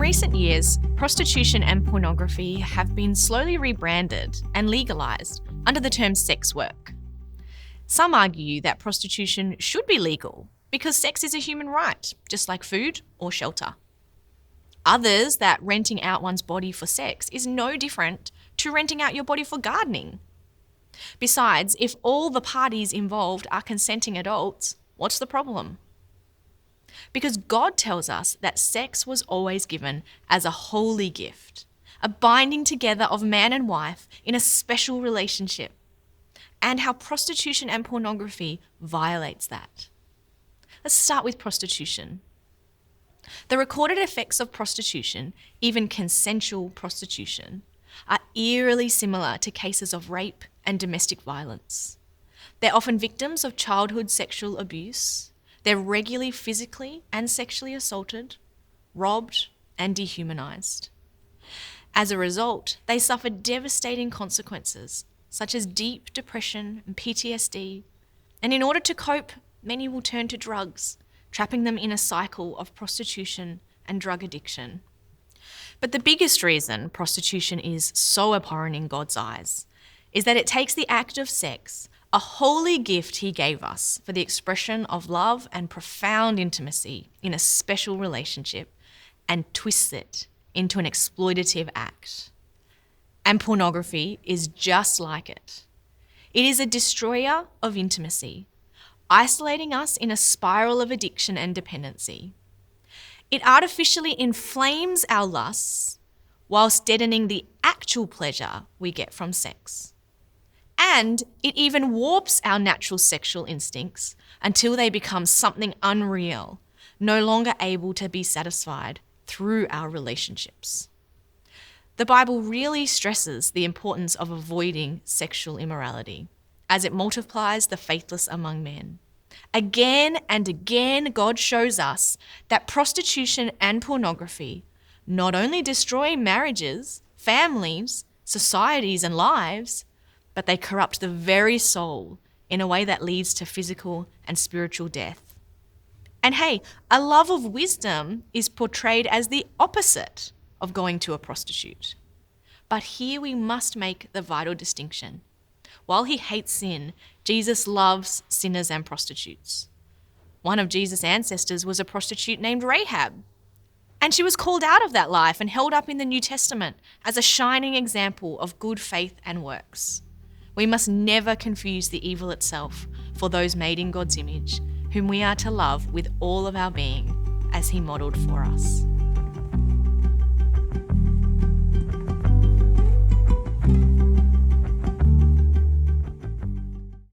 recent years, prostitution and pornography have been slowly rebranded and legalised under the term sex work. Some argue that prostitution should be legal because sex is a human right, just like food or shelter. Others that renting out one's body for sex is no different to renting out your body for gardening. Besides, if all the parties involved are consenting adults, what's the problem? Because God tells us that sex was always given as a holy gift, a binding together of man and wife in a special relationship, and how prostitution and pornography violates that. Let's start with prostitution. The recorded effects of prostitution, even consensual prostitution, are eerily similar to cases of rape and domestic violence. They're often victims of childhood sexual abuse. They're regularly physically and sexually assaulted, robbed, and dehumanized. As a result, they suffer devastating consequences, such as deep depression and PTSD, and in order to cope, many will turn to drugs, trapping them in a cycle of prostitution and drug addiction. But the biggest reason prostitution is so abhorrent in God's eyes is that it takes the act of sex, a holy gift He gave us for the expression of love and profound intimacy in a special relationship, and twists it into an exploitative act. And pornography is just like it. It is a destroyer of intimacy, isolating us in a spiral of addiction and dependency. It artificially inflames our lusts whilst deadening the actual pleasure we get from sex. And it even warps our natural sexual instincts until they become something unreal, no longer able to be satisfied through our relationships. The Bible really stresses the importance of avoiding sexual immorality, as it multiplies the faithless among men. Again and again, God shows us that prostitution and pornography not only destroy marriages, families, societies, and lives, but they corrupt the very soul in a way that leads to physical and spiritual death. And hey, a love of wisdom is portrayed as the opposite of going to a prostitute. But here we must make the vital distinction. While He hates sin, Jesus loves sinners and prostitutes. One of Jesus' ancestors was a prostitute named Rahab, and she was called out of that life and held up in the New Testament as a shining example of good faith and works. We must never confuse the evil itself for those made in God's image, whom we are to love with all of our being, as He modelled for us.